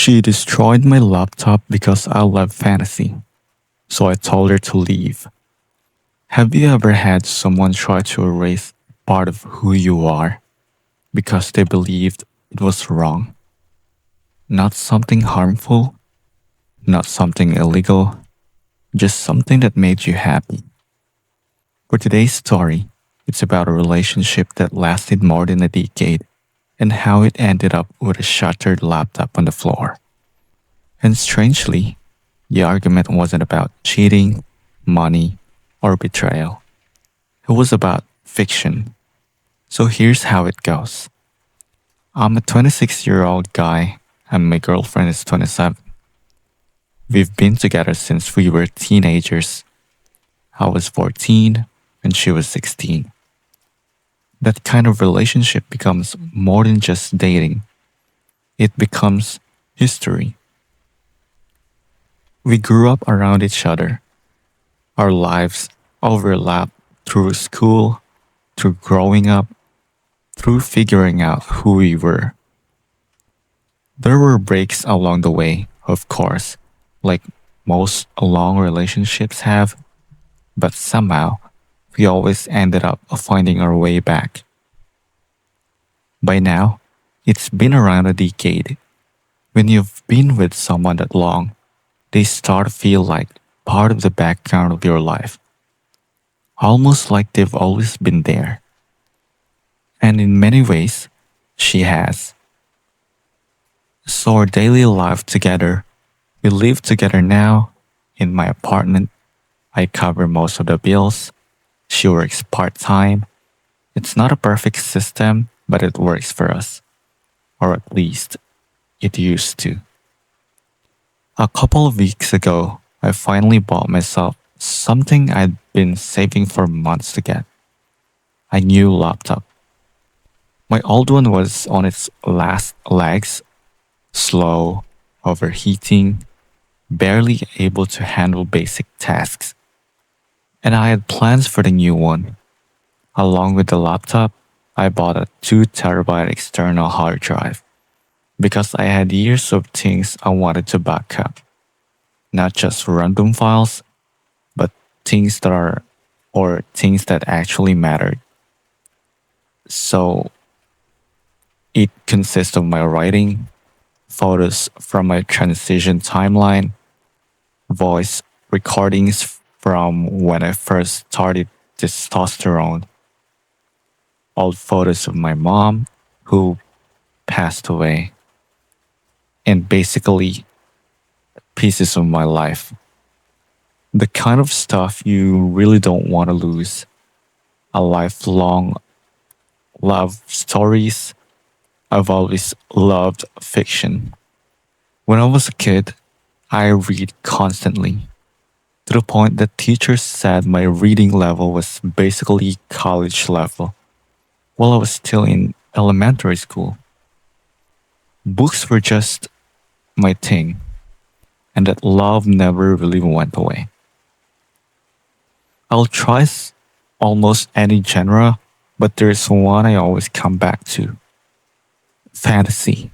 She destroyed my laptop because I love fantasy, so I told her to leave. Have you ever had someone try to erase part of who you are because they believed it was wrong? Not something harmful, not something illegal, just something that made you happy. For today's story, it's about a relationship that lasted more than a decade and how it ended up with a shattered laptop on the floor. And strangely, the argument wasn't about cheating, money, or betrayal. It was about fiction. So here's how it goes. I'm a 26-year-old guy and my girlfriend is 27. We've been together since we were teenagers. I was 14 and she was 16. That kind of relationship becomes more than just dating. It becomes history. We grew up around each other. Our lives overlap through school, through growing up, through figuring out who we were. There were breaks along the way, of course, like most long relationships have, but somehow we always ended up finding our way back. By now, it's been around a decade. When you've been with someone that long, they start to feel like part of the background of your life, almost like they've always been there. And in many ways, she has. So our daily life together, we live together now in my apartment. I cover most of the bills. She works part time. It's not a perfect system, but it works for us. Or at least it used to. A couple of weeks ago, I finally bought myself something I'd been saving for months to get, a new laptop. My old one was on its last legs, slow, overheating, barely able to handle basic tasks. And I had plans for the new one. Along with the laptop, I bought a 2 terabyte external hard drive because I had years of things I wanted to back up. Not just random files, but things that are or things that actually mattered. So it consists of my writing, photos from my transition timeline, voice recordings from when I first started testosterone, old photos of my mom who passed away, and basically pieces of my life. The kind of stuff you really don't want to lose. A lifelong love stories. I've always loved fiction. When I was a kid, I read constantly, to the point that teachers said my reading level was basically college level while I was still in elementary school. Books were just my thing, and that love never really went away. I'll try almost any genre, but there's one I always come back to: fantasy.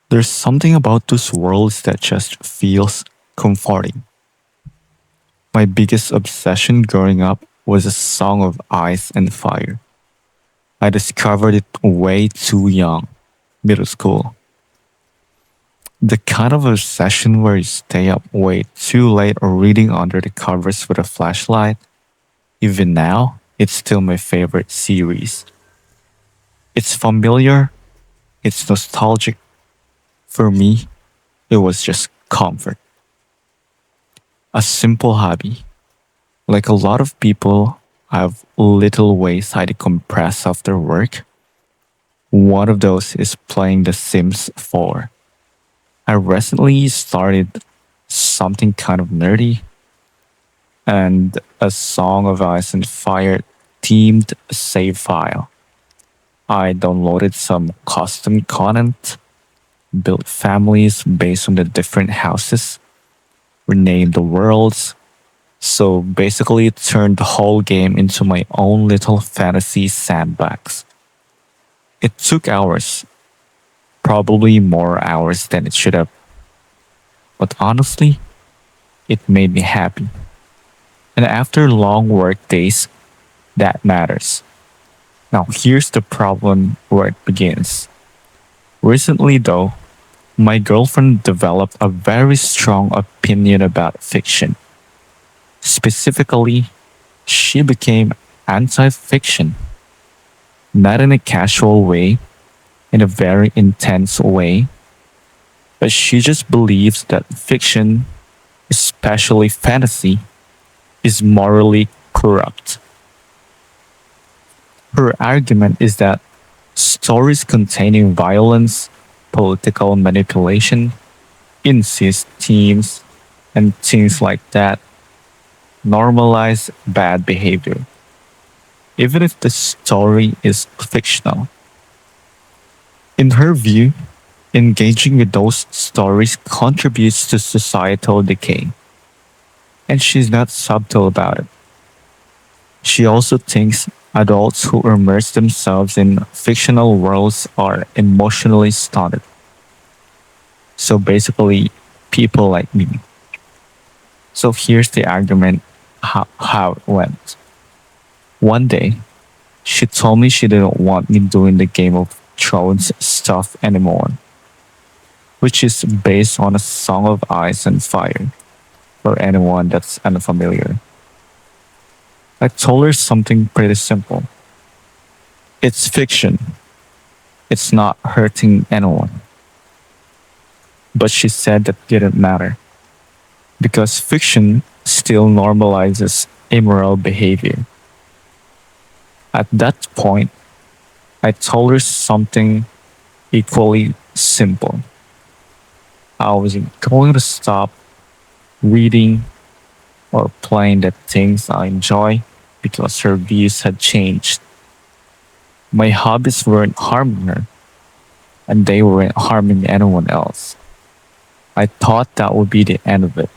There's something about those worlds that just feels comforting. My biggest obsession growing up was A Song of Ice and Fire. I discovered it way too young, middle school. The kind of obsession where you stay up way too late or reading under the covers with a flashlight. Even now, it's still my favorite series. It's familiar, it's nostalgic. For me, it was just comfort. A simple hobby. Like a lot of people, I have little ways I decompress after work. One of those is playing The Sims 4. I recently started something kind of nerdy and A Song of Ice and Fire themed save file. I downloaded some custom content, built families based on the different houses, renamed the worlds. So basically, it turned the whole game into my own little fantasy sandbox. It took hours, probably more hours than it should have. But honestly, it made me happy. And after long work days, that matters. Now, here's the problem where it begins. Recently, though, my girlfriend developed a very strong opinion about fiction. Specifically, she became anti fiction, not in a casual way, in a very intense way, but she just believes that fiction, especially fantasy, is morally corrupt. Her argument is that stories containing violence, political manipulation, incest themes, and things like that normalize bad behavior, even if the story is fictional. In her view, engaging with those stories contributes to societal decay, and she's not subtle about it. She also thinks adults who immerse themselves in fictional worlds are emotionally stunted. So basically, people like me. So here's the argument how it went. One day, she told me she didn't want me doing the Game of Thrones stuff anymore, which is based on a Song of Ice and Fire, for anyone that's unfamiliar. I told her something pretty simple. It's fiction. It's not hurting anyone. But she said that didn't matter because fiction still normalizes immoral behavior. At that point, I told her something equally simple. I wasn't going to stop reading or playing the things I enjoy because her views had changed. My hobbies weren't harming her, and they weren't harming anyone else. I thought that would be the end of it,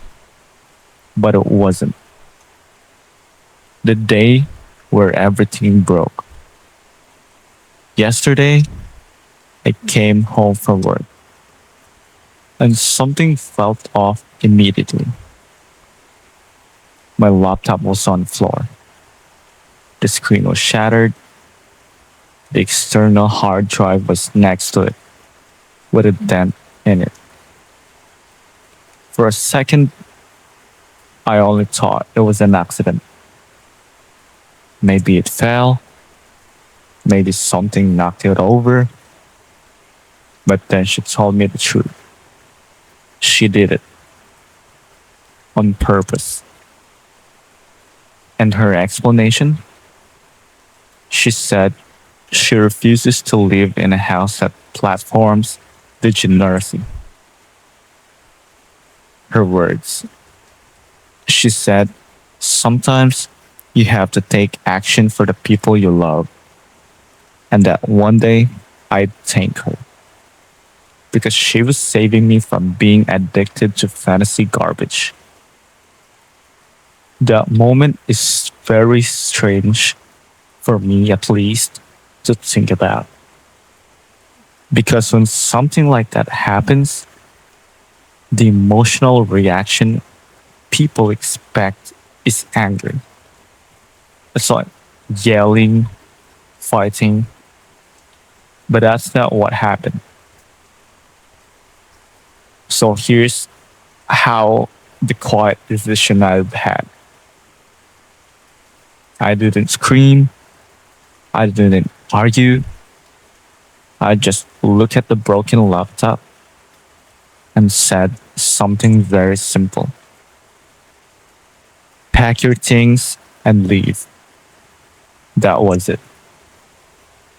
but it wasn't. The day where everything broke. Yesterday, I came home from work, and something felt off immediately. My laptop was on the floor. The screen was shattered. The external hard drive was next to it, with a dent in it. For a second, I only thought it was an accident. Maybe it fell, maybe something knocked it over, but then she told me the truth. She did it on purpose. And her explanation? She said she refuses to live in a house that platforms degeneracy. Her words. She said, sometimes you have to take action for the people you love, and that one day I'd thank her because she was saving me from being addicted to fantasy garbage. That moment is very strange, for me at least, to think about. Because when something like that happens, the emotional reaction people expect is anger. It's like yelling, fighting, but that's not what happened. So here's how the quiet decision I've had. I didn't scream, I didn't argue, I just looked at the broken laptop and said something very simple. Pack your things and leave. That was it.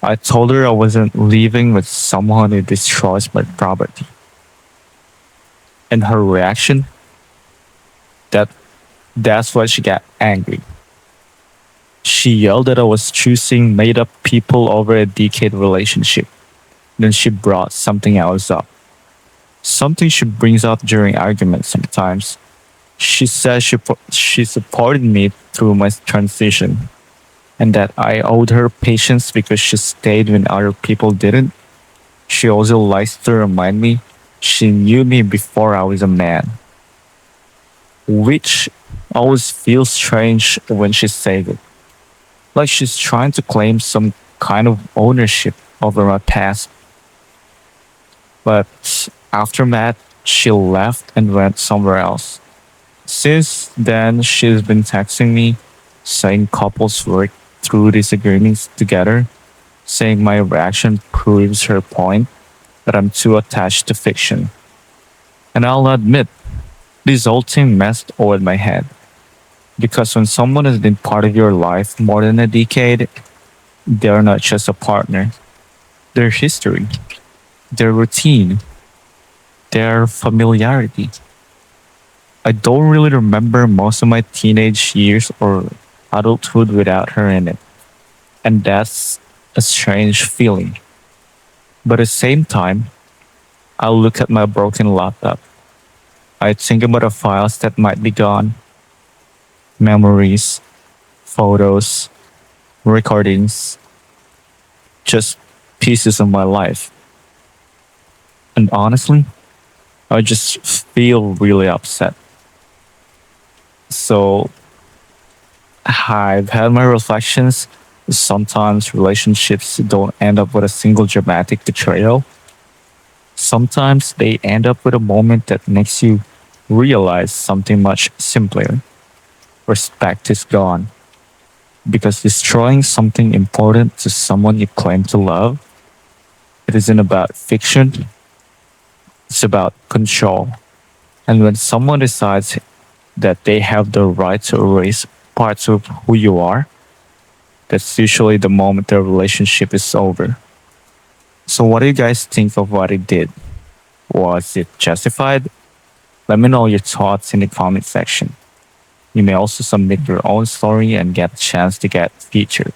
I told her I wasn't leaving with someone who destroys my property. And her reaction? That that's why she got angry. She yelled that I was choosing made up people over a decade relationship. Then she brought something else up. Something she brings up during arguments sometimes. She says she supported me through my transition and that I owed her patience because she stayed when other people didn't. She also likes to remind me she knew me before I was a man, which always feels strange when she says it. Like she's trying to claim some kind of ownership over my past. But after Matt, she left and went somewhere else. Since then, she's been texting me, saying couples work through disagreements together, saying my reaction proves her point that I'm too attached to fiction. And I'll admit, this whole thing messed with my head. Because when someone has been part of your life more than a decade, they're not just a partner. Their history, their routine, their familiarity. I don't really remember most of my teenage years or adulthood without her in it. And that's a strange feeling. But at the same time, I look at my broken laptop. I think about the files that might be gone, memories, photos, recordings, just pieces of my life. And honestly, I just feel really upset. So I've had my reflections. Sometimes relationships don't end up with a single dramatic betrayal. Sometimes they end up with a moment that makes you realize something much simpler. Respect is gone. Because destroying something important to someone you claim to love, it isn't about fiction, it's about control. And when someone decides that they have the right to erase parts of who you are, that's usually the moment the relationship is over. So, what do you guys think of what he did? Was it justified? Let me know your thoughts in the comment section. You may also submit your own story and get a chance to get featured.